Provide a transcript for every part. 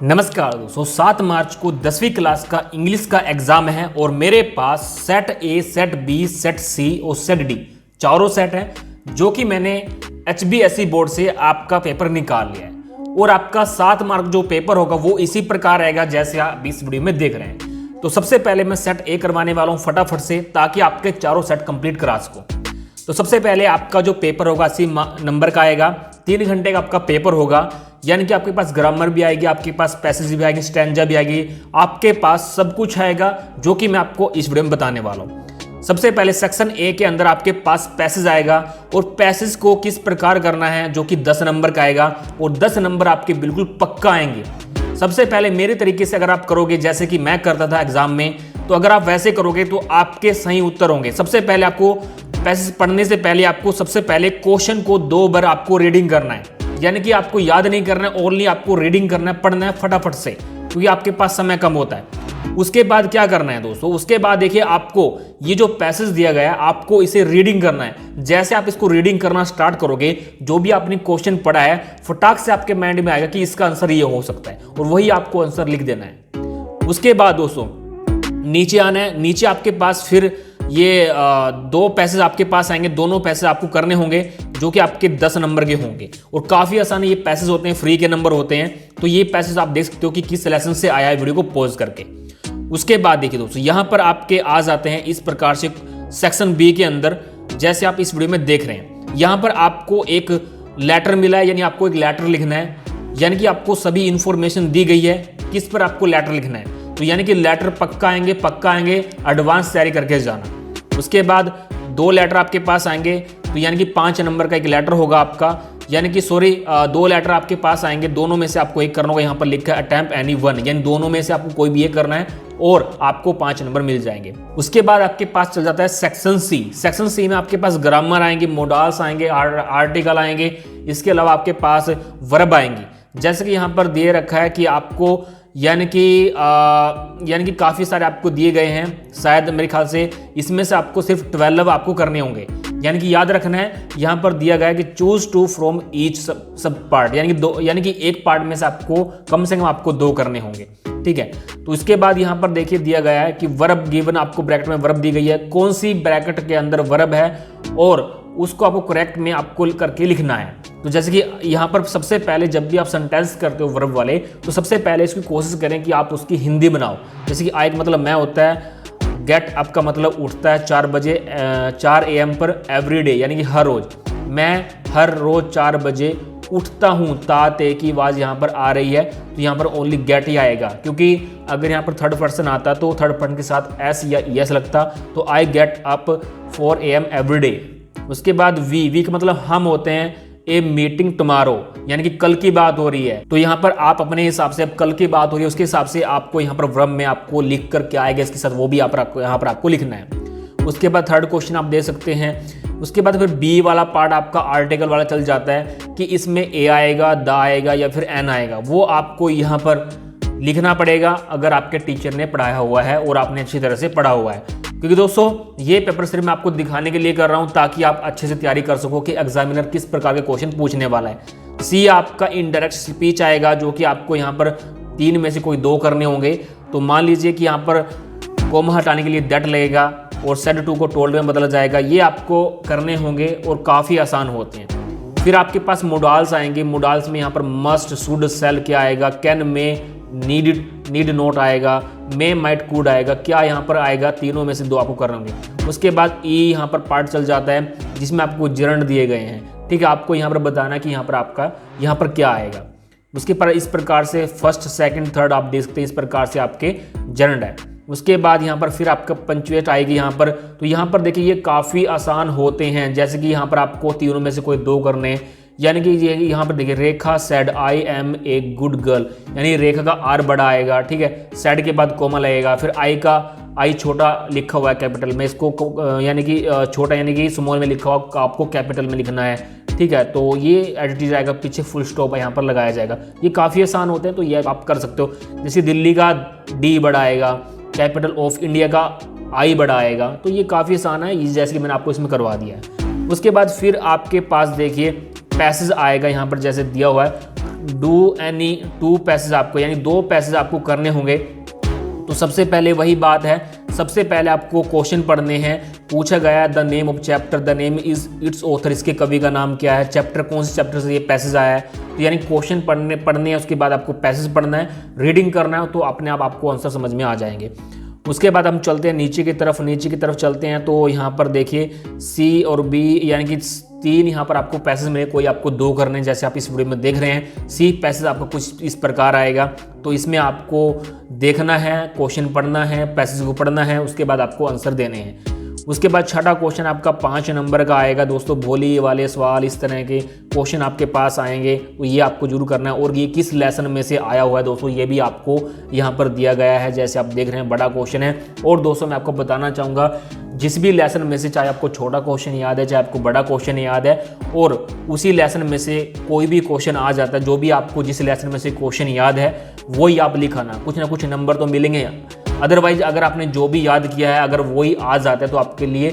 नमस्कार दोस्तों, 7 मार्च को 10वीं क्लास का इंग्लिश का एग्जाम है और मेरे पास set A, set B, set C और सेट डी चारों सेट हैं जो कि मैंने HBSE बोर्ड से आपका पेपर निकाल लिया है। और आपका 7 मार्क जो पेपर होगा वो इसी प्रकार रहेगा जैसे आप इस वीडियो में देख रहे हैं। तो सबसे पहले मैं सेट ए करवाने वाला हूँ फटाफट से, ताकि आपके चारों सेट कंप्लीट करा सकूँ। तो सबसे पहले आपका जो पेपर होगा 80 नंबर का आएगा। 3 घंटे का आपका पेपर होगा, यानी कि आपके पास ग्रामर भी आएगी, आपके पास पैसेज भी आएगी, स्टैंजा भी आएगी, आपके पास सब कुछ आएगा जो कि मैं आपको इस वीडियो में बताने वाला हूँ। सबसे पहले सेक्शन ए के अंदर आपके पास पैसेज आएगा और पैसेज को किस प्रकार करना है जो कि 10 नंबर का आएगा और 10 नंबर आपके बिल्कुल पक्का आएंगे। सबसे पहले मेरे तरीके से अगर आप करोगे जैसे कि मैं करता था एग्जाम में, तो अगर आप वैसे करोगे तो आपके सही उत्तर होंगे। सबसे पहले आपको पैसेज पढ़ने से पहले आपको सबसे पहले क्वेश्चन को 2 बार आपको रीडिंग करना है, यानी कि आपको याद नहीं करना है, ओनली आपको रीडिंग करना है, पढ़ना है फटाफट से, क्योंकि आपके पास समय कम होता है। उसके बाद क्या करना है दोस्तों, उसके बाद देखिए आपको ये जो पैसेज दिया गया है आपको इसे रीडिंग करना है। जैसे आप इसको रीडिंग करना स्टार्ट करोगे, जो भी आपने क्वेश्चन पढ़ा है फटाक से आपके माइंड में आएगा कि इसका आंसर ये हो सकता है और वही आपको आंसर लिख देना है। उसके बाद दोस्तों नीचे आना है। नीचे आपके पास फिर ये 2 पैसेज आपके पास आएंगे, दोनों पैसेज आपको करने होंगे जो कि आपके 10 नंबर के होंगे और काफ़ी आसान ये पैसेज होते हैं, फ्री के नंबर होते हैं। तो ये पैसेज आप देख सकते हो कि किस लेसन से आया है, वीडियो को पॉज करके। उसके बाद देखिए दोस्तों यहाँ पर आपके आ जाते हैं इस प्रकार से सेक्शन बी के अंदर, जैसे आप इस वीडियो में देख रहे हैं। यहाँ पर आपको एक लेटर मिला है, यानी आपको एक लेटर लिखना है, यानी कि आपको सभी इंफॉर्मेशन दी गई है किस पर आपको लेटर लिखना है। तो यानी कि लेटर पक्का आएंगे, एडवांस तैयारी करके जाना। उसके बाद 2 लेटर आपके पास आएंगे, तो यानी कि 5 नंबर का एक लेटर होगा आपका, यानी कि 2 लेटर आपके पास आएंगे, दोनों में से आपको एक करना होगा। यहाँ पर लिखा है अटेम्प्ट एनी वन, यानी दोनों में से आपको कोई भी एक करना है और आपको 5 नंबर मिल जाएंगे। उसके बाद आपके पास चल जाता है सेक्शन सी। सेक्शन सी में आपके पास ग्रामर आएंगे, मोडाल्स आएंगे, आर्टिकल आएंगे, इसके अलावा आपके पास वर्ब आएंगी। जैसे कि यहाँ पर दे रखा है कि आपको यानी कि काफ़ी सारे आपको दिए गए हैं, शायद मेरे ख्याल से इसमें से आपको सिर्फ 12 आपको करने होंगे। यानी कि याद रखना है, यहाँ पर दिया गया है कि चूज 2 फ्रॉम ईच सब पार्ट, यानी कि एक पार्ट में से आपको कम से कम आपको 2 करने होंगे, ठीक है। तो इसके बाद यहाँ पर देखिए दिया गया है कि वर्ब गिवन, आपको ब्रैकेट में वर्ब दी गई है, कौन सी ब्रैकेट के अंदर वर्ब है और उसको आपको करेक्ट में आपको करके लिखना है। तो जैसे कि यहाँ पर सबसे पहले जब भी आप सेंटेंस करते हो वर्ब वाले, तो सबसे पहले इसकी कोशिश करें कि आप उसकी हिंदी बनाओ। जैसे कि आई का मतलब मैं होता है, गेट अप का मतलब उठता है 4 बजे 4 AM पर एवरीडे, यानी कि हर रोज। मैं हर रोज 4 बजे उठता हूँ, ते की आवाज़ यहाँ पर आ रही है, तो यहाँ पर ओनली गेट ही आएगा, क्योंकि अगर यहाँ पर थर्ड पर्सन आता तो थर्ड पर्सन के साथ एस या यस लगता। तो I get up 4 AM everyday. उसके बाद वी का मतलब हम होते हैं, ए मीटिंग टुमारो, यानी कि कल की बात हो रही है। तो यहाँ पर आप अपने हिसाब से, अब कल की बात हो रही है उसके हिसाब से आपको यहाँ पर वर्ब में आपको लिख कर क्या आएगा इसके साथ, वो भी यहाँ पर आपको लिखना है। उसके बाद थर्ड क्वेश्चन आप दे सकते हैं। उसके बाद फिर बी वाला पार्ट आपका आर्टिकल वाला चल जाता है कि इसमें ए आएगा, द आएगा या फिर एन आएगा, वो आपको यहाँ पर लिखना पड़ेगा अगर आपके टीचर ने पढ़ाया हुआ है और आपने अच्छी तरह से पढ़ा हुआ है। क्योंकि दोस्तों ये पेपर सिर्फ मैं आपको दिखाने के लिए कर रहा हूं ताकि आप अच्छे से तैयारी कर सको कि एग्जामिनर किस प्रकार के क्वेश्चन पूछने वाला है। सी आपका इनडायरेक्ट स्पीच आएगा, जो कि आपको यहाँ पर 3 में से कोई 2 करने होंगे। तो मान लीजिए कि यहाँ पर कोमा हटाने के लिए दैट लगेगा और सेड टू को टोल्ड में बदला जाएगा, ये आपको करने होंगे और काफ़ी आसान होते हैं। फिर आपके पास मोडाल्स आएंगे। मोडाल्स में यहाँ पर मस्ट, शुड, सेल क्या आएगा, कैन, मे, नीड नोट आएगा, मे, माइट, कुड आएगा, क्या यहाँ पर आएगा, तीनों में से 2 आपको करने होंगे। उसके बाद ई यहाँ पर पार्ट चल जाता है जिसमें आपको जर्नड दिए गए हैं, ठीक है। आपको यहाँ पर बताना कि यहाँ पर आपका यहाँ पर क्या आएगा। उसके पर इस प्रकार से फर्स्ट, सेकंड, थर्ड आप देख सकते हैं, इस प्रकार से आपके जर्नड है। उसके बाद यहाँ पर फिर आपका पंचुएट आएगी यहाँ पर। तो यहाँ पर देखिए ये काफ़ी आसान होते हैं, जैसे कि यहाँ पर आपको तीनों में से कोई 2 करने, यानी कि ये यहाँ पर देखिए Rekha said I am a good girl, यानी रेखा का आर बड़ा आएगा, ठीक है। सेड के बाद कोमा लगेगा, फिर आई छोटा लिखा हुआ है कैपिटल में, इसको यानी कि छोटा यानी कि स्मॉल में लिखा हुआ आपको कैपिटल में लिखना है, ठीक है। तो ये एडिटिव आएगा, पीछे फुल स्टॉप यहाँ पर लगाया जाएगा। ये काफ़ी आसान होते हैं, तो ये आप कर सकते हो। जैसे दिल्ली का डी बड़ा आएगा, कैपिटल ऑफ इंडिया का आई बड़ा आएगा, तो ये काफ़ी आसान है, जैसे कि मैंने आपको इसमें करवा दिया है। उसके बाद फिर आपके पास देखिए पैसेज आएगा यहाँ पर जैसे दिया हुआ है, डू एनी 2 पैसेज आपको, यानी 2 पैसेज आपको करने होंगे। तो सबसे पहले वही बात है, सबसे पहले आपको क्वेश्चन पढ़ने हैं। पूछा गया the name of chapter, the name is it's author, इसके कवि का नाम क्या है, चैप्टर कौन से चैप्टर से ये पैसेज आया है। तो यानी क्वेश्चन पढ़ने हैं, उसके बाद आपको पैसेज पढ़ना है, रीडिंग करना है, तो अपने आप आपको आंसर समझ में आ जाएंगे। उसके बाद हम चलते हैं नीचे की तरफ चलते हैं। तो यहाँ पर देखिए सी और बी यानी कि 3 यहाँ पर आपको पैसेज मिले, कोई आपको 2 करने हैं, जैसे आप इस वीडियो में देख रहे हैं। सी पैसेज आपको कुछ इस प्रकार आएगा, तो इसमें आपको देखना है, क्वेश्चन पढ़ना है, पैसेज को पढ़ना है, उसके बाद आपको आंसर देने हैं। उसके बाद छठा क्वेश्चन आपका 5 नंबर का आएगा दोस्तों। भोली वाले सवाल, इस तरह के क्वेश्चन आपके पास आएंगे, तो ये आपको जरूर करना है। और ये किस लेसन में से आया हुआ है दोस्तों, ये भी आपको यहाँ पर दिया गया है, जैसे आप देख रहे हैं बड़ा क्वेश्चन है। और दोस्तों मैं आपको बताना चाहूँगा, जिस भी लेसन में से, चाहे आपको छोटा क्वेश्चन याद है, चाहे आपको बड़ा क्वेश्चन याद है, और उसी लेसन में से कोई भी क्वेश्चन आ जाता है, जो भी आपको जिस लेसन में से क्वेश्चन याद है वही आप लिखाना, कुछ ना कुछ नंबर तो मिलेंगे। अदरवाइज अगर आपने जो भी याद किया है अगर वही आ जाता है तो आपके लिए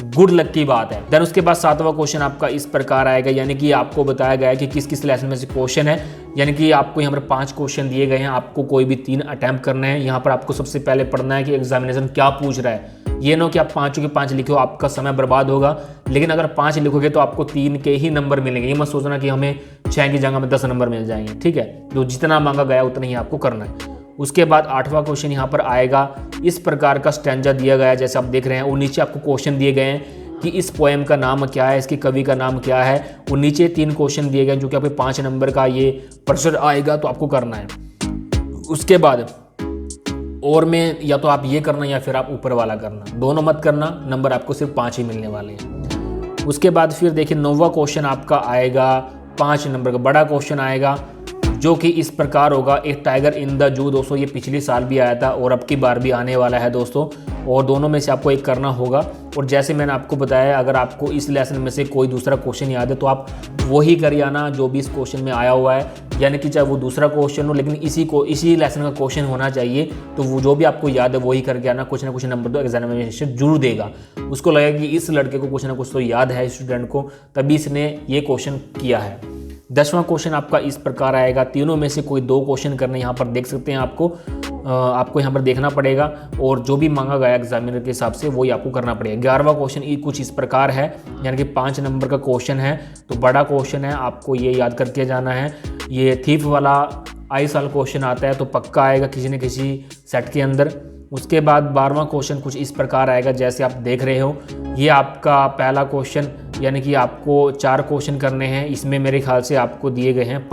गुड लक की बात है। देन उसके बाद 7वां क्वेश्चन आपका इस प्रकार आएगा, यानी कि आपको बताया गया है कि किस किस लेसन में से क्वेश्चन है, यानी कि आपको यहाँ पर 5 क्वेश्चन दिए गए हैं, आपको कोई भी 3 अटैम्प्ट करने हैं। यहाँ पर आपको सबसे पहले पढ़ना है कि एग्जामिनेशन क्या पूछ रहा है। ये ना कि आप 5 के 5 लिखो, आपका समय बर्बाद होगा। लेकिन अगर 5 लिखोगे तो आपको 3 के ही नंबर मिलेंगे। ये मत सोचना कि हमें 6 की जगह में 10 नंबर मिल जाएंगे, ठीक है। तो जितना मांगा गया उतना ही आपको करना है। उसके बाद 8वां क्वेश्चन यहाँ पर आएगा, इस प्रकार का स्टैंजा दिया गया है, जैसे आप देख रहे हैं। और नीचे आपको क्वेश्चन दिए गए हैं कि इस पोएम का नाम क्या है, इसके कवि का नाम क्या है। और नीचे 3 क्वेश्चन दिए गए जो कि आपके 5 नंबर का ये प्रश्न आएगा, तो आपको करना है। उसके बाद और में या तो आप ये करना या फिर आप ऊपर वाला करना, दोनों मत करना, नंबर आपको सिर्फ 5 ही मिलने वाले हैं। उसके बाद फिर देखिए 9वां क्वेश्चन आपका आएगा 5 नंबर का बड़ा क्वेश्चन आएगा, जो कि इस प्रकार होगा, एक टाइगर इन द जू। दोस्तों ये पिछले साल भी आया था और अब की बार भी आने वाला है दोस्तों, और दोनों में से आपको एक करना होगा। और जैसे मैंने आपको बताया, अगर आपको इस लेसन में से कोई दूसरा क्वेश्चन याद है तो आप वही कर आना जो भी इस क्वेश्चन में आया हुआ है, यानी कि चाहे वो दूसरा क्वेश्चन हो लेकिन इसी लेसन का क्वेश्चन होना चाहिए। तो वो जो भी आपको याद है वही करके आना, कुछ ना कुछ नंबर तो एग्जामिनेशन जरूर देगा। उसको लगेगा कि इस लड़के को कुछ ना कुछ तो याद है, स्टूडेंट को, तभी इसने ये क्वेश्चन किया है। 10वां क्वेश्चन आपका इस प्रकार आएगा, तीनों में से कोई 2 क्वेश्चन करने, यहाँ पर देख सकते हैं। आपको यहाँ पर देखना पड़ेगा और जो भी मांगा गया एग्जामिनर के हिसाब से वही आपको करना पड़ेगा। 11वां क्वेश्चन कुछ इस प्रकार है, यानी कि 5 नंबर का क्वेश्चन है, तो बड़ा क्वेश्चन है, आपको ये याद करके जाना है। ये थीफ वाला आई साल क्वेश्चन आता है तो पक्का आएगा किसी न किसी सेट के अंदर। उसके बाद 12वां क्वेश्चन कुछ इस प्रकार आएगा, जैसे आप देख रहे हो। ये आपका पहला क्वेश्चन, यानी कि आपको 4 क्वेश्चन करने हैं। इसमें मेरे ख्याल से आपको दिए गए हैं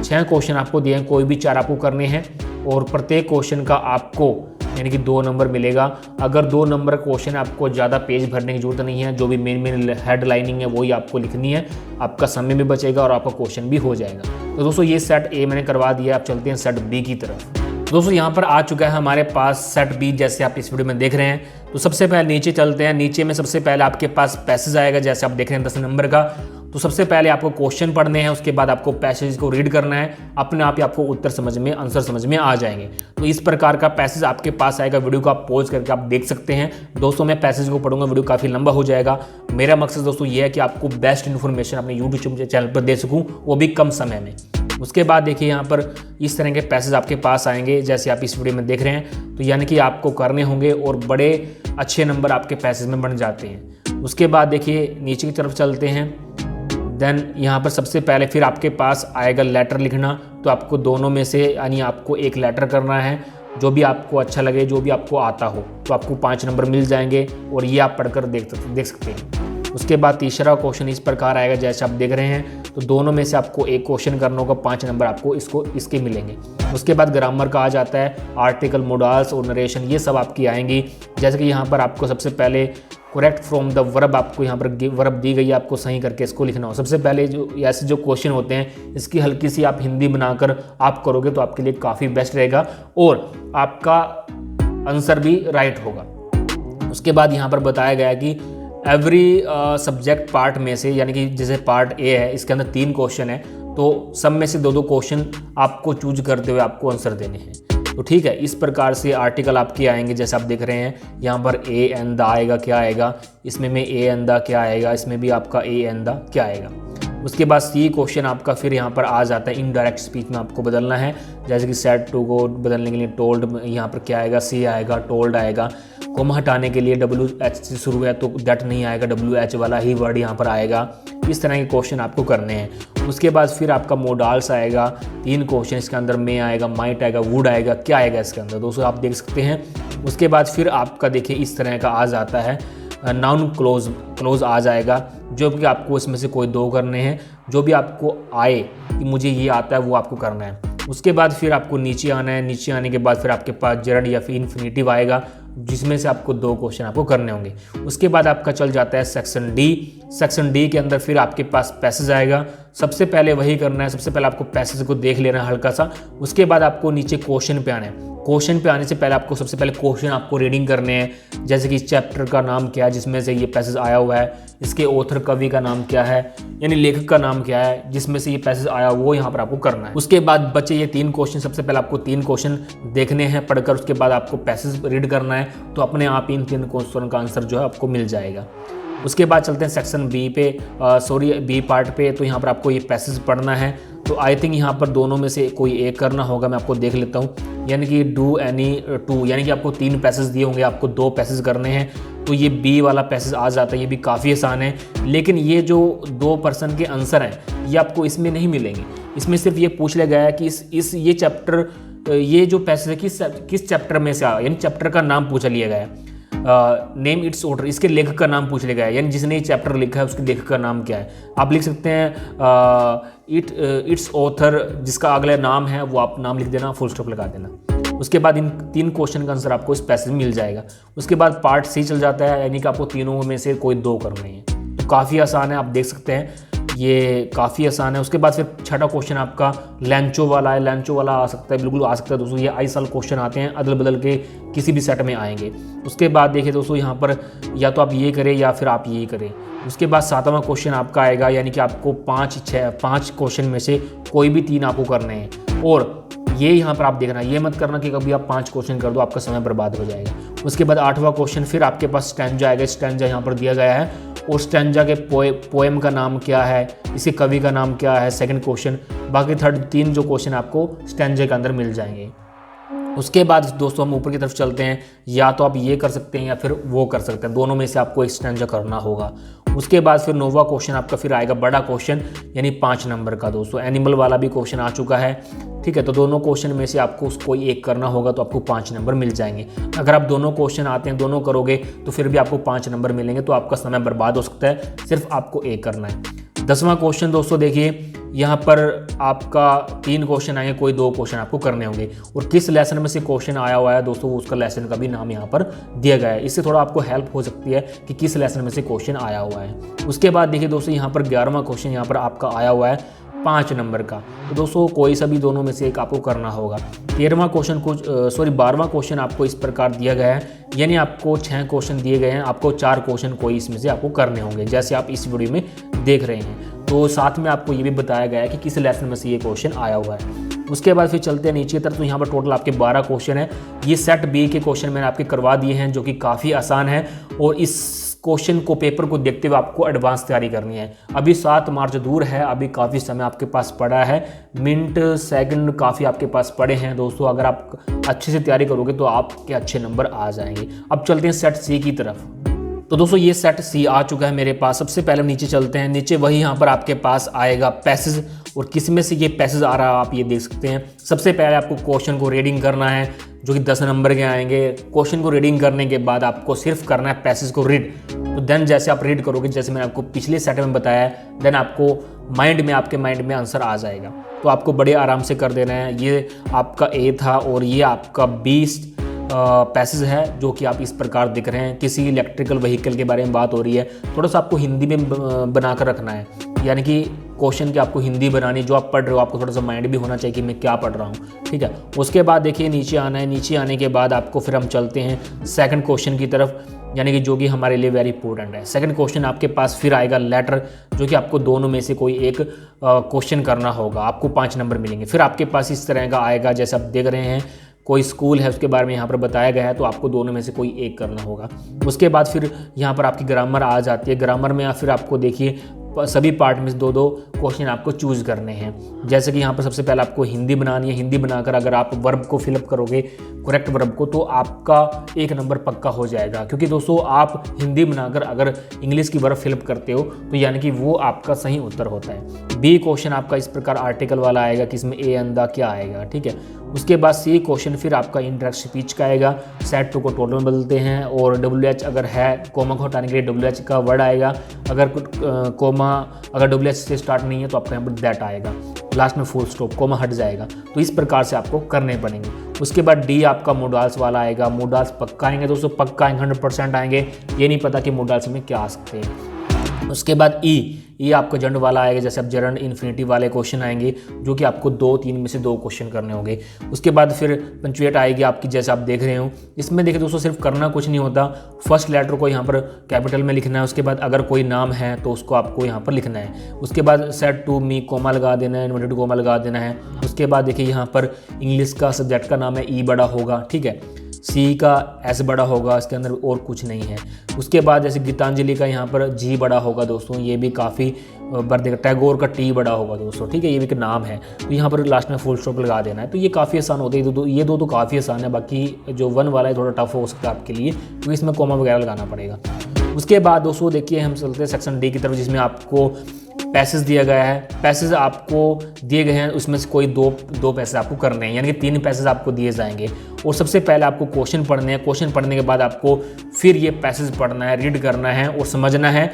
6 क्वेश्चन आपको दिए हैं, कोई भी 4 आपको करने हैं। और प्रत्येक क्वेश्चन का आपको यानी कि 2 नंबर मिलेगा। अगर 2 नंबर क्वेश्चन आपको ज़्यादा पेज भरने की जरूरत नहीं है, जो भी मेन हेडलाइनिंग है वही आपको लिखनी है, आपका समय भी बचेगा और आपका क्वेश्चन भी हो जाएगा। तो दोस्तों ये सेट ए मैंने करवा दिया, आप चलते हैं सेट बी की तरफ। दोस्तों यहाँ पर आ चुका है हमारे पास सेट बी, जैसे आप इस वीडियो में देख रहे हैं। तो सबसे पहले नीचे चलते हैं। नीचे में सबसे पहले आपके पास पैसेज आएगा, जैसे आप देख रहे हैं 10 नंबर का। तो सबसे पहले आपको क्वेश्चन पढ़ने हैं, उसके बाद आपको पैसेज को रीड करना है, अपने आप ही आपको उत्तर समझ में, आंसर समझ में आ जाएंगे। तो इस प्रकार का पैसेज आपके पास आएगा। वीडियो को आप पॉज करके आप देख सकते हैं। दोस्तों मैं पैसेज को पढ़ूंगा, वीडियो काफ़ी लंबा हो जाएगा। मेरा मकसद दोस्तों ये है कि आपको बेस्ट इन्फॉर्मेशन अपने यूट्यूब चैनल पर दे सकूँ, वो भी कम समय में। उसके बाद देखिए यहाँ पर इस तरह के पैसेज आपके पास आएंगे, जैसे आप इस वीडियो में देख रहे हैं। तो यानी कि आपको करने होंगे और बड़े अच्छे नंबर आपके पैसेज में बन जाते हैं। उसके बाद देखिए नीचे की तरफ चलते हैं। देन यहाँ पर सबसे पहले फिर आपके पास आएगा लेटर लिखना। तो आपको दोनों में से यानी आपको एक लेटर करना है, जो भी आपको अच्छा लगे, जो भी आपको आता हो, तो आपको 5 नंबर मिल जाएंगे और ये आप पढ़कर देख सकते हैं। उसके बाद तीसरा क्वेश्चन इस प्रकार आएगा, जैसे आप देख रहे हैं। तो दोनों में से आपको एक क्वेश्चन करना होगा, 5 नंबर आपको इसके मिलेंगे। उसके बाद ग्रामर का आ जाता है, आर्टिकल, मोडाल्स और नरेशन, ये सब आपकी आएंगी। जैसे कि यहाँ पर आपको सबसे पहले करेक्ट फ्रॉम द वर्ब, आपको यहाँ पर वर्ब दी गई है, आपको सही करके इसको लिखना हो। सबसे पहले जो ऐसे जो क्वेश्चन होते हैं, इसकी हल्की सी आप हिंदी बनाकर आप करोगे तो आपके लिए काफ़ी बेस्ट रहेगा और आपका आंसर भी राइट होगा। उसके बाद यहाँ पर बताया गया कि एवरी सब्जेक्ट पार्ट में से, यानी कि जैसे पार्ट ए है, इसके अंदर 3 क्वेश्चन है, तो सब में से 2-2 क्वेश्चन आपको चूज करते हुए आपको आंसर देने हैं। तो ठीक है, इस प्रकार से आर्टिकल आपके आएंगे, जैसे आप देख रहे हैं। यहाँ पर ए एंड द आएगा, क्या आएगा इसमें, ए एंड द क्या आएगा इसमें भी, आपका ए एंड द क्या आएगा। उसके बाद सी क्वेश्चन आपका फिर यहाँ पर आ जाता है इनडायरेक्ट स्पीच में आपको बदलना है, जैसे कि सेड टू को बदलने के लिए टोल्ड यहाँ पर क्या आएगा, सी आएगा, टोल्ड आएगा। कोमा हटाने के लिए WH से शुरू है तो दैट नहीं आएगा, WH वाला ही वर्ड यहाँ पर आएगा। इस तरह के क्वेश्चन आपको करने हैं। उसके बाद फिर आपका मोडाल्स आएगा, 3 क्वेश्चन इसके अंदर में आएगा, माइट आएगा, वुड आएगा, क्या आएगा इसके अंदर दोस्तों आप देख सकते हैं। उसके बाद फिर आपका देखिए इस तरह का आ जाता है नाउन क्लोज आ जाएगा, जो कि आपको इसमें से कोई 2 करने हैं, जो भी आपको आए कि मुझे ये आता है वो आपको करना है। उसके बाद फिर आपको नीचे आना है, नीचे आने के बाद फिर आपके पास जर्ड या फिर इन्फिनेटिव आएगा, जिसमें से आपको 2 क्वेश्चन आपको करने होंगे। उसके बाद आपका चल जाता है सेक्शन डी। सेक्शन डी के अंदर फिर आपके पास पैसेज आएगा, सबसे पहले वही करना है, सबसे पहले आपको पैसेज को देख लेना है हल्का सा। उसके बाद आपको नीचे क्वेश्चन पे आना है। क्वेश्चन पे आने से पहले आपको सबसे पहले क्वेश्चन आपको रीडिंग करने हैं, जैसे कि इस चैप्टर का नाम क्या है जिसमें से ये पैसेज आया हुआ है, इसके ऑथर कवि का नाम क्या है, यानी लेखक का नाम क्या है जिसमें से ये पैसेज आया वो यहाँ पर आपको करना है। उसके बाद बचे ये 3 क्वेश्चन, सबसे पहले आपको 3 क्वेश्चन देखने हैं पढ़कर, उसके बाद आपको पैसेज रीड करना है, तो अपने आप इन 3 क्वेश्चन का आंसर जो है आपको मिल जाएगा। उसके बाद चलते हैं सेक्शन बी पे, बी पार्ट पे। तो यहाँ पर आपको ये पैसेज पढ़ना है, तो आई थिंक यहाँ पर दोनों में से कोई एक करना होगा, मैं आपको देख लेता हूँ। यानी कि डू एनी 2, यानी कि आपको 3 पैसेज दिए होंगे, आपको 2 पैसेज करने हैं, तो ये बी वाला पैसेज आ जाता है। ये भी काफ़ी आसान है, लेकिन ये जो 2% के आंसर हैं ये आपको इसमें नहीं मिलेंगे। इसमें सिर्फ ये पूछ लिया गया है कि ये चैप्टर, ये जो पैसेज है किस चैप्टर में से आया, यानी चैप्टर का नाम पूछा लिया गया है। नेम इट्स ऑथर, इसके लेखक का नाम पूछ लिया गया है, यानी जिसने ये चैप्टर लिखा है उसके लेखक का नाम क्या है। आप लिख सकते हैं इट्स ऑथर, जिसका अगला नाम है वो आप नाम लिख देना, फुल स्टॉप लगा देना। उसके बाद इन 3 क्वेश्चन का आंसर आपको इस पैसेज में मिल जाएगा। उसके बाद पार्ट सी चल जाता है, यानी कि आपको तीनों में से कोई 2 करने हैं। तो काफ़ी आसान है, आप देख सकते हैं ये काफ़ी आसान है। उसके बाद फिर छठा क्वेश्चन आपका लैंचो वाला है। लैंचो वाला आ सकता है, बिल्कुल आ सकता है दोस्तों। ये आई साल क्वेश्चन आते हैं, अदल बदल के किसी भी सेट में आएंगे। उसके बाद देखिए दोस्तों, यहाँ पर या तो आप ये करें या फिर आप ये करें। उसके बाद 7वां क्वेश्चन आपका आएगा, यानी कि आपको 5 क्वेश्चन में से कोई भी 3 आपको करने हैं। और ये यहाँ पर आप देखना, ये मत करना कि कभी आप 5 क्वेश्चन कर दो, आपका समय बर्बाद हो जाएगा। उसके बाद 8वां क्वेश्चन फिर आपके पास स्टैंजा आएगा। स्टैंजा यहाँ पर दिया गया है और स्टैंजा के पोएम का नाम क्या है, इसके कवि का नाम क्या है, सेकंड क्वेश्चन। बाकी 3 जो क्वेश्चन आपको स्टैंजा के अंदर मिल जाएंगे। उसके बाद दोस्तों हम ऊपर की तरफ चलते हैं, या तो आप ये कर सकते हैं या फिर वो कर सकते हैं, दोनों में से आपको एक स्टैंजा करना होगा। उसके बाद फिर 9वां क्वेश्चन आपका फिर आएगा बड़ा क्वेश्चन, यानी 5 नंबर का दोस्तों। एनिमल वाला भी क्वेश्चन आ चुका है, ठीक है। तो दोनों क्वेश्चन में से आपको कोई एक करना होगा, तो आपको 5 नंबर मिल जाएंगे। अगर आप दोनों क्वेश्चन आते हैं, दोनों करोगे तो फिर भी आपको 5 नंबर मिलेंगे, तो आपका समय बर्बाद हो सकता है। सिर्फ आपको एक करना है। 10वां क्वेश्चन दोस्तों देखिए, यहाँ पर आपका 3 क्वेश्चन आएंगे, कोई 2 क्वेश्चन आपको करने होंगे। और किस लेसन में से क्वेश्चन आया हुआ है दोस्तों, उसका लेसन का भी नाम यहाँ पर दिया गया है। इससे थोड़ा आपको हेल्प हो सकती है कि किस लेसन में से क्वेश्चन आया हुआ है। उसके बाद देखिए दोस्तों, यहाँ पर 11वां क्वेश्चन यहाँ पर आपका आया हुआ है 5 नंबर का। तो दोस्तों कोई सा भी दोनों में से एक आपको करना होगा। 12वां क्वेश्चन आपको इस प्रकार दिया गया है, यानी आपको 6 क्वेश्चन दिए गए हैं, आपको 4 क्वेश्चन कोई इसमें से आपको करने होंगे, जैसे आप इस वीडियो में देख रहे हैं। तो साथ में आपको ये भी बताया गया है कि किस लेसन में से ये क्वेश्चन आया हुआ है। उसके बाद फिर चलते हैं नीचे की तरफ। तो यहाँ पर टोटल आपके 12 क्वेश्चन हैं। ये सेट बी के क्वेश्चन मैंने आपके करवा दिए हैं, जो कि काफ़ी आसान है। और इस क्वेश्चन को, पेपर को देखते हुए आपको एडवांस तैयारी करनी है। अभी 7 मार्च दूर है, अभी काफ़ी समय आपके पास पड़ा है, मिनट सेकंड काफ़ी आपके पास पड़े हैं दोस्तों। अगर आप अच्छे से तैयारी करोगे तो आपके अच्छे नंबर आ जाएंगे। अब चलते हैं सेट सी की तरफ। तो दोस्तों ये सेट सी आ चुका है मेरे पास। सबसे पहले नीचे चलते हैं। नीचे वही यहाँ पर आपके पास आएगा पैसेज, और किस में से ये पैसेज आ रहा है आप ये देख सकते हैं। सबसे पहले आपको क्वेश्चन को रीडिंग करना है, जो कि 10 नंबर के आएंगे। क्वेश्चन को रीडिंग करने के बाद आपको सिर्फ करना है पैसेज को रीड। तो देन जैसे आप रीड करोगे, जैसे मैंने आपको पिछले सेट में बताया है, देन आपको आपके माइंड में आंसर आ जाएगा। तो आपको बड़े आराम से कर देना है। ये आपका ए था और ये आपका 20 पैसेज है, जो कि आप इस प्रकार दिख रहे हैं। किसी इलेक्ट्रिकल व्हीकल के बारे में बात हो रही है, थोड़ा सा आपको हिंदी में बनाकर रखना है, यानी कि क्वेश्चन की आपको हिंदी बनानी, जो आप पढ़ रहे हो आपको थोड़ा सा माइंड भी होना चाहिए कि मैं क्या पढ़ रहा हूँ, ठीक है। उसके बाद देखिए नीचे आना है। नीचे आने के बाद आपको फिर हम चलते हैं सेकंड क्वेश्चन की तरफ, यानी कि जो कि हमारे लिए वेरी इंपॉर्टेंट है। सेकंड क्वेश्चन आपके पास फिर आएगा लेटर, जो कि आपको दोनों में से कोई एक क्वेश्चन करना होगा, आपको 5 नंबर मिलेंगे। फिर आपके पास इस तरह का आएगा, जैसे आप देख रहे हैं, कोई स्कूल है उसके बारे में यहाँ पर बताया गया है, तो आपको दोनों में से कोई एक करना होगा। उसके बाद फिर यहाँ पर आपकी ग्रामर आ जाती है। ग्रामर में फिर आपको देखिए सभी पार्ट में से दो दो क्वेश्चन आपको चूज करने हैं। जैसे कि यहाँ पर सबसे पहले आपको हिंदी बनानी है। हिंदी बनाकर अगर आप वर्ब को फिलअप करोगे, करेक्ट वर्ब को, तो आपका 1 नंबर पक्का हो जाएगा। क्योंकि दोस्तों आप हिंदी बनाकर अगर इंग्लिश की वर्ब फिलअप करते हो तो यानी कि वो आपका सही उत्तर होता है। बी क्वेश्चन आपका इस प्रकार आर्टिकल वाला आएगा कि इसमें ए अंदा क्या आएगा, ठीक है। उसके बाद सी क्वेश्चन फिर आपका इंडायरेक्ट स्पीच का आएगा। सेट टू को टोटल में बदलते हैं और WH अगर है, कोमा को हटाने के लिए WH का वर्ड आएगा। अगर कोमा अगर WH से स्टार्ट नहीं है तो आपका यहाँ पर दैट आएगा। लास्ट में फुल स्टॉप, कोमा हट जाएगा। तो इस प्रकार से आपको करने पड़ेंगे। उसके बाद डी आपका मोडाल्स वाला आएगा। मोडाल्स पक्का आएंगे दोस्तों, पक्का 100% आएंगे। ये नहीं पता कि मोडाल्स में क्या आ सकते हैं। उसके बाद ई आपका जंड वाला आएगा। जैसे अब जरंड इन्फिनिटी वाले क्वेश्चन आएंगे जो कि आपको 2-3 में से 2 क्वेश्चन करने होंगे। उसके बाद फिर पंचुएट आएगी आपकी, जैसे आप देख रहे हो। इसमें देखिए दोस्तों सिर्फ करना कुछ नहीं होता, फर्स्ट लेटर को यहाँ पर कैपिटल में लिखना है। उसके बाद अगर कोई नाम है तो उसको आपको यहाँ पर लिखना है। उसके बाद सेट टू मी कोमा लगा देना है, इन्वर्टेड कोमा लगा देना है। उसके बाद देखिए यहाँ पर इंग्लिश का सब्जेक्ट का नाम है, ई बड़ा होगा, ठीक है। सी का एस बड़ा होगा, इसके अंदर और कुछ नहीं है। उसके बाद जैसे गीतांजलि का यहाँ पर जी बड़ा होगा दोस्तों, ये भी काफ़ी बार देखा। टैगोर का टी बड़ा होगा दोस्तों, ठीक है, ये भी एक नाम है। तो यहाँ पर लास्ट में फुल स्टॉप लगा देना है। तो ये काफ़ी आसान होते हैं। ये दो तो काफ़ी आसान है। बाकी जो 1 वाला है थोड़ा टफ हो सकता है आपके लिए, क्योंकि इसमें कोमा वगैरह लगाना पड़ेगा। उसके बाद दोस्तों देखिए हम चलते हैं सेक्शन डी की तरफ, जिसमें आपको पैसेज दिया गया है। पैसेज आपको दिए गए हैं, उसमें से कोई दो पैसेज आपको करने हैं, यानी कि 3 पैसेज आपको दिए जाएंगे। और सबसे पहले आपको क्वेश्चन पढ़ने हैं। क्वेश्चन पढ़ने के बाद आपको फिर ये पैसेज पढ़ना है, रीड करना है और समझना है।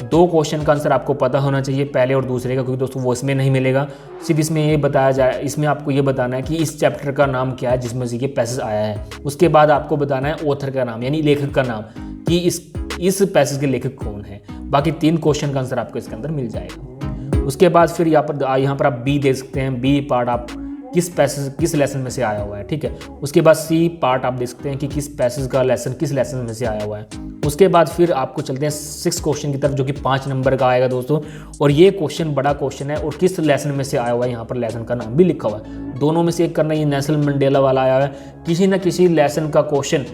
2 क्वेश्चन का आंसर आपको पता होना चाहिए, पहले और दूसरे का, क्योंकि दोस्तों वो इसमें नहीं मिलेगा। सिर्फ इसमें ये बताया जाए, इसमें आपको ये बताना है कि इस चैप्टर का नाम क्या है जिसमें से ये पैसेज आया है। उसके बाद आपको बताना है ऑथर का नाम, यानी लेखक का नाम, कि इस पैसेज के लेखक कौन है। बाकी 3 क्वेश्चन का आंसर आपको इसके अंदर मिल जाएगा। उसके बाद फिर यहाँ पर आप बी दे सकते हैं। बी पार्ट आप किस लेसन में से आया हुआ है, ठीक है। उसके बाद सी पार्ट आप देख सकते हैं कि किस पैसेज का लेसन किस लेसन में से आया हुआ है। उसके बाद फिर आपको चलते हैं 6 क्वेश्चन की तरफ, जो कि 5 नंबर का आएगा दोस्तों। और ये क्वेश्चन बड़ा क्वेश्चन है और किस लेसन में से आया हुआ है, यहाँ पर लेसन का नाम भी लिखा हुआ है। दोनों में से एक करना। ये नेल्सन मंडेला वाला आया है। किसी न किसी लेसन का क्वेश्चन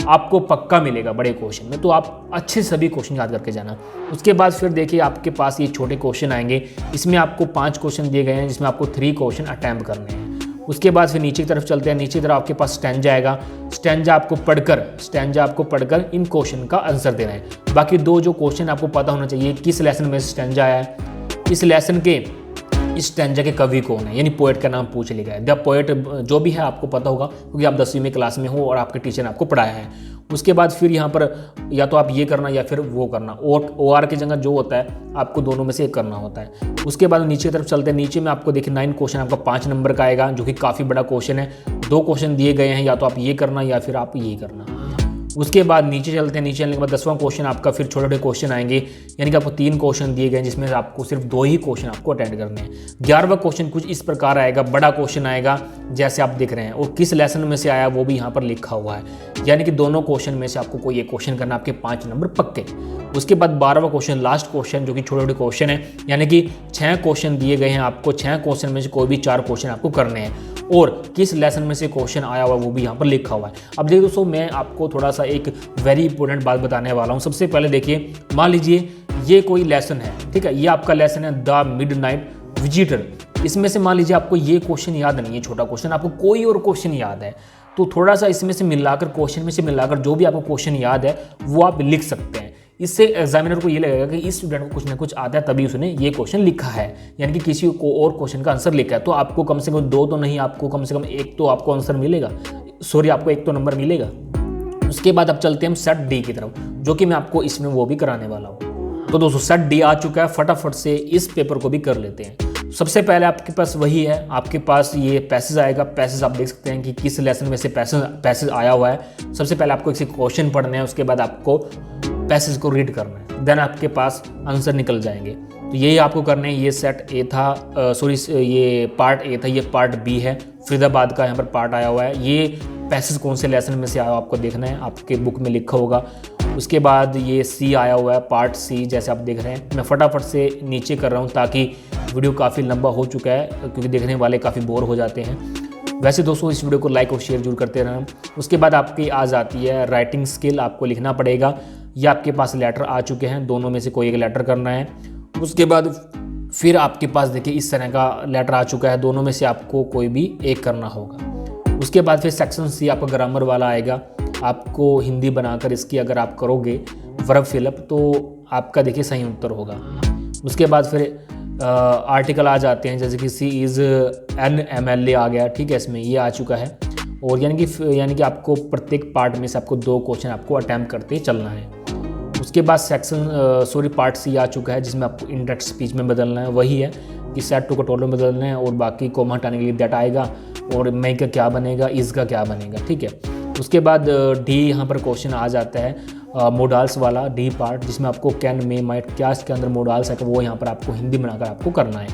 आपको पक्का मिलेगा बड़े क्वेश्चन में, तो आप अच्छे सभी क्वेश्चन याद करके जाना। उसके बाद फिर देखिए आपके पास ये छोटे क्वेश्चन आएंगे। इसमें आपको 5 क्वेश्चन दिए गए हैं, जिसमें आपको 3 क्वेश्चन अटैम्प्ट करने हैं। उसके बाद फिर नीचे की तरफ चलते हैं। नीचे की तरफ आपके पास स्टैंजा आएगा। स्टैंजा आपको पढ़कर इन क्वेश्चन का आंसर देना है। बाकी 2 जो क्वेश्चन आपको पता होना चाहिए, किस लेसन में स्टैंजा आया है, इस लेसन के इस स्टैंजा के कवि कौन है, यानी पोएट का नाम पूछ लिया है। द पोएट जो भी है आपको पता होगा, क्योंकि आप 10वीं में क्लास में हो और आपके टीचर ने आपको पढ़ाया है। उसके बाद फिर यहाँ पर या तो आप ये करना या फिर वो करना। OR की जगह जो होता है आपको दोनों में से एक करना होता है। उसके बाद नीचे की तरफ चलते हैं। नीचे में आपको देखिए 9 क्वेश्चन आपका 5 नंबर का आएगा, जो कि काफ़ी बड़ा क्वेश्चन है। 2 क्वेश्चन दिए गए हैं, या तो आप ये करना या फिर आप ये करना। उसके बाद नीचे चलते हैं। नीचे चलने के बाद 10वां क्वेश्चन आपका फिर छोटे छोटे क्वेश्चन आएंगे, यानी कि आपको 3 क्वेश्चन दिए गए हैं, जिसमें आपको सिर्फ 2 ही क्वेश्चन आपको अटेंड करने हैं। 11वां क्वेश्चन कुछ इस प्रकार आएगा, बड़ा क्वेश्चन आएगा जैसे आप देख रहे हैं, और किस लेसन में से आया वो भी यहाँ पर लिखा हुआ है, यानी कि दोनों क्वेश्चन में से आपको कोई एक क्वेश्चन करना, आपके 5 नंबर पक्के। उसके बाद 12वां क्वेश्चन लास्ट क्वेश्चन, जो कि छोटे छोटे क्वेश्चन है, यानी कि 6 क्वेश्चन दिए गए हैं आपको। 6 क्वेश्चन में से कोई भी 4 क्वेश्चन आपको करने हैं, और किस लेसन में से क्वेश्चन आया हुआ वो भी यहाँ पर लिखा हुआ है। अब देखिए दोस्तों, मैं आपको थोड़ा सा एक वेरी इंपॉर्टेंट बात बताने वाला हूँ। सबसे पहले देखिए, मान लीजिए ये कोई लेसन है, ठीक है, ये आपका लेसन है द मिडनाइट विजिटर। इसमें से मान लीजिए आपको ये क्वेश्चन याद नहीं है, छोटा क्वेश्चन, आपको कोई और क्वेश्चन याद है, तो थोड़ा सा इसमें से मिलाकर, क्वेश्चन में से मिलाकर जो भी आपको क्वेश्चन याद है वो आप लिख सकते हैं। इससे एग्जामिनर को ये लगेगा कि इस स्टूडेंट को कुछ ना कुछ आता है, तभी उसने ये क्वेश्चन लिखा है, यानी कि किसी को और क्वेश्चन का आंसर लिखा है। तो आपको कम से कम 2 तो नहीं, आपको कम से कम 1 तो आपको आंसर मिलेगा, आपको 1 तो नंबर मिलेगा। उसके बाद अब चलते हैं हम सेट डी की तरफ, जो कि मैं आपको इसमें वो भी कराने वाला हूँ। तो दोस्तों सेट डी आ चुका है, फटाफट से इस पेपर को भी कर लेते हैं। सबसे पहले आपके पास वही है, आपके पास ये पैसेज आएगा। पैसेज आप देख सकते हैं कि किस लेसन में से पैसेज आया हुआ है। सबसे पहले आपको एक क्वेश्चन पढ़ना है, उसके बाद आपको पैसेज को रीड करना है, देन आपके पास आंसर निकल जाएंगे। तो यही आपको करना है। ये सेट ए था, ये पार्ट ए था, ये पार्ट बी है, फरीदाबाद का यहाँ पर पार्ट आया हुआ है। ये पैसेज कौन से लेसन में से आया आपको देखना है, आपके बुक में लिखा होगा। उसके बाद ये सी आया हुआ है, पार्ट सी, जैसे आप देख रहे हैं। मैं फटाफट से नीचे कर रहा हूँ ताकि वीडियो काफ़ी लंबा हो चुका है, क्योंकि देखने वाले काफ़ी बोर हो जाते हैं। वैसे दोस्तों इस वीडियो को लाइक और शेयर जरूर करते रहें। उसके बाद आपकी आ जाती है राइटिंग स्किल, आपको लिखना पड़ेगा। ये आपके पास लेटर आ चुके हैं, दोनों में से कोई एक लेटर करना है। उसके बाद फिर आपके पास देखिए इस तरह का लेटर आ चुका है, दोनों में से आपको कोई भी एक करना होगा। उसके बाद फिर सेक्शन सी आपका ग्रामर वाला आएगा, आपको हिंदी बनाकर इसकी अगर आप करोगे वर्ब फिलअप तो आपका देखिए सही उत्तर होगा। उसके बाद फिर आर्टिकल आ जाते हैं, जैसे कि सी इज़ एन MLA आ गया, ठीक है, इसमें ये आ चुका है। और यानी कि आपको प्रत्येक पार्ट में से आपको 2 क्वेश्चन आपको अटैम्प्ट करते चलना है। उसके बाद पार्ट सी आ चुका है, जिसमें आपको इंडायरेक्ट स्पीच में बदलना है, वही है कि सेट टू को टोटल में बदलना है, और बाकी कोमा हटाने के लिए दैट आएगा, और मैं का क्या बनेगा, इज़ का क्या बनेगा, ठीक है। उसके बाद डी यहाँ पर क्वेश्चन आ जाता है मोडाल्स वाला डी पार्ट, जिसमें आपको कैन में माइट क्या इसके अंदर मोडाल्स है, वो यहाँ पर आपको हिंदी बनाकर आपको करना है।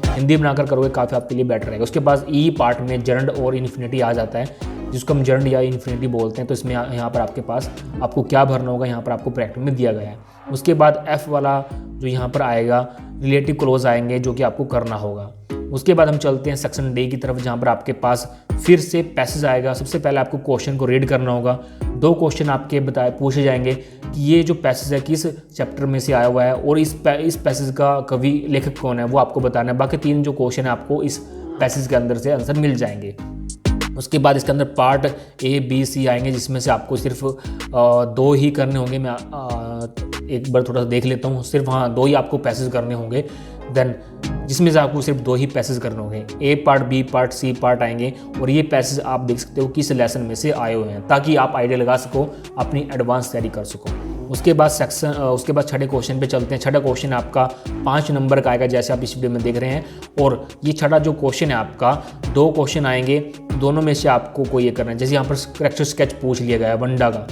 हिंदी बनाकर करोगे काफ़ी आपके लिए बेटर रहेगा। उसके बाद ई पार्ट में जर्नड और इन्फिनिटी आ जाता है, जिसको हम जर्नड या इन्फिनिटी बोलते हैं। तो इसमें यहाँ पर आपके पास आपको क्या भरना होगा, यहाँ पर आपको प्रैक्टिस में दिया गया है। उसके बाद एफ वाला जो यहाँ पर आएगा रिलेटिव क्लोज आएंगे, जो कि आपको करना होगा। उसके बाद हम चलते हैं सेक्शन डी की तरफ, जहाँ पर आपके पास फिर से पैसेज आएगा। सबसे पहले आपको क्वेश्चन को रीड करना होगा। 2 क्वेश्चन आपके पूछे जाएंगे कि ये जो पैसेज है किस चैप्टर में से आया हुआ है, और इस पैसेज का कवि लेखक कौन है वो आपको बताना है। बाकी 3 जो क्वेश्चन है आपको इस पैसेज के अंदर से आंसर मिल जाएंगे। उसके बाद इसके अंदर पार्ट A, B, C आएंगे, जिसमें से आपको सिर्फ 2 ही करने होंगे। मैं एक बार थोड़ा सा देख लेता हूँ, सिर्फ 2 ही आपको पैसेज करने होंगे, देन जिसमें से आपको सिर्फ 2 ही पैसेज करने होंगे। A part, B part, C part आएंगे, और ये पैसेज आप देख सकते हो किस लेसन में से आए हुए हैं, ताकि आप आइडिया लगा सको, अपनी एडवांस तैयारी कर सको। उसके बाद 6ठे क्वेश्चन पे चलते हैं। 6ठा क्वेश्चन आपका 5 नंबर का आएगा, जैसे आप इस वीडियो में देख रहे हैं। और ये 6ठा जो क्वेश्चन है आपका 2 क्वेश्चन आएंगे, दोनों में से आपको कोई ये करना है। जैसे यहाँ पर करेक्टर स्केच पूछ लिया गया है वंडा का।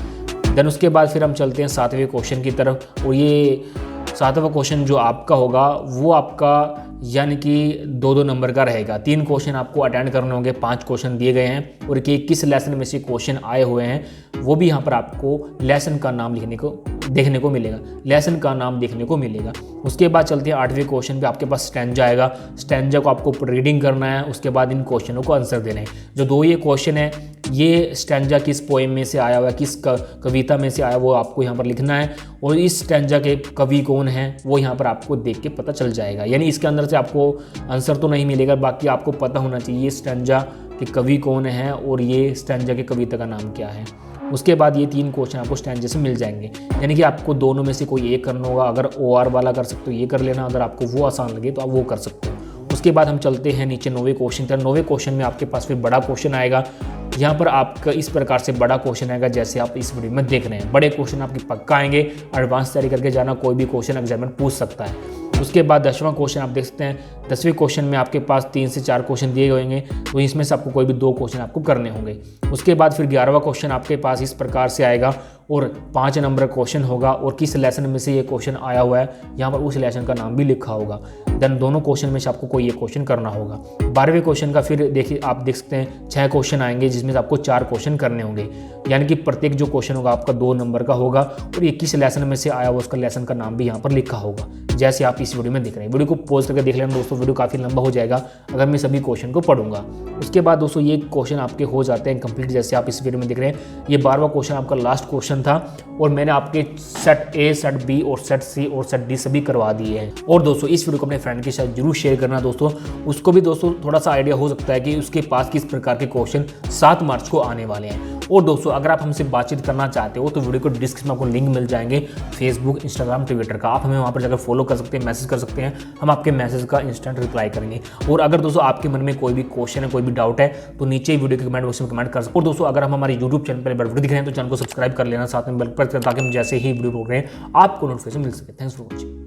देन उसके बाद फिर हम चलते हैं 7वें क्वेश्चन की तरफ, और ये 7वां क्वेश्चन जो आपका होगा वो आपका यानी कि 2-2 नंबर का रहेगा। 3 क्वेश्चन आपको अटेंड करने होंगे, 5 क्वेश्चन दिए गए हैं, और कि किस लेसन में से क्वेश्चन आए हुए हैं वो भी यहाँ पर आपको लेसन का नाम देखने को मिलेगा, लेसन का नाम देखने को मिलेगा। उसके बाद चलते हैं 8वें क्वेश्चन पे, आपके पास स्टैंजा आएगा। स्टैंजा को आपको रीडिंग करना है, उसके बाद इन क्वेश्चनों को आंसर देने हैं। जो 2 ये क्वेश्चन है, ये स्टैंजा किस पोएम में से आया हुआ है, किस कविता में से आया, वो आपको यहाँ पर लिखना है। और इस स्टैंजा के कवि कौन है वो यहाँ पर आपको देख के पता चल जाएगा। यानी इसके अंदर से आपको आंसर तो नहीं मिलेगा, बाकी आपको पता होना चाहिए ये स्टैंजा के कवि कौन है और ये स्टैंजा के कविता का नाम क्या है। उसके बाद ये 3 क्वेश्चन आपको स्टैंजा से मिल जाएंगे, यानी कि आपको दोनों में से कोई एक करना होगा। अगर OR वाला कर सकते हो ये कर लेना, अगर आपको वो आसान लगे तो आप वो कर सकते हो। उसके बाद हम चलते हैं नीचे 9वें क्वेश्चन तक। 9वें क्वेश्चन में आपके पास फिर बड़ा क्वेश्चन आएगा। यहाँ पर आपका इस प्रकार से बड़ा क्वेश्चन आएगा जैसे आप इस वीडियो में देख रहे हैं। बड़े क्वेश्चन आपके पक्का आएंगे, एडवांस तैयारी करके जाना, कोई भी क्वेश्चन एग्जामिनर पूछ सकता है। उसके बाद 10वां क्वेश्चन आप देख सकते हैं। 10वें क्वेश्चन में आपके पास 3 से 4 क्वेश्चन दिए गए होंगे, तो इसमें से आपको कोई भी 2 क्वेश्चन आपको करने होंगे। उसके बाद फिर 11वां क्वेश्चन आपके पास इस प्रकार से आएगा, और 5 नंबर क्वेश्चन होगा, और किस लेसन में से ये क्वेश्चन आया हुआ है यहाँ पर उस लेसन का नाम भी लिखा होगा। देन दोनों क्वेश्चन में से आपको कोई एक क्वेश्चन करना होगा। 12वें क्वेश्चन का फिर देखिए आप देख सकते हैं 6 क्वेश्चन आएंगे, जिसमें से आपको 4 क्वेश्चन करने होंगे, यानी कि प्रत्येक जो क्वेश्चन होगा आपका 2 नंबर का होगा, और ये किस लेसन में से आया हुआ उसका लेसन का नाम भी यहाँ पर लिखा होगा, जैसे आप इस वीडियो में देख रहे हैं। वीडियो को पॉज करके देख लेना दोस्तों, वीडियो काफ़ी लंबा हो जाएगा अगर मैं सभी क्वेश्चन को पढ़ूंगा। उसके बाद दोस्तों ये क्वेश्चन आपके हो जाते हैं कंप्लीट, जैसे आप इस वीडियो में देख रहे हैं। ये 12वां क्वेश्चन आपका लास्ट क्वेश्चन था, और मैंने आपके सेट A, सेट B और सेट C और सेट D सभी करवा दिए हैं। और दोस्तों इस वीडियो को अपने फ्रेंड के साथ जरूर शेयर करना दोस्तों, उसको भी दोस्तों थोड़ा सा आइडिया हो सकता है कि उसके पास किस प्रकार के क्वेश्चन 7 मार्च को आने वाले हैं। और दोस्तों अगर आप हमसे बातचीत करना चाहते हो तो वीडियो को डिस्क्रिप्शन में आपको लिंक मिल जाएंगे फेसबुक, इंस्टाग्राम, ट्विटर का। आप हमें वहाँ पर जाकर फॉलो कर सकते हैं, मैसेज कर सकते हैं, हम आपके मैसेज का इंस्टेंट रिप्लाई करेंगे। और अगर दोस्तों आपके मन में कोई भी क्वेश्चन है, कोई भी डाउट है, तो नीचे वीडियो के कमेंट बॉक्स में कमेंट कर सकते हो। और दोस्तों अगर हम हमारे यूट्यूब चैनल पर वीडियो दिख रहे हैं तो चैनल को सब्सक्राइब कर लेना, साथ में बेल पर, ताकि हम जैसे ही वीडियो बोल रहे हैं आपको नोटिफिकेशन मिल सके। Thanks for watching.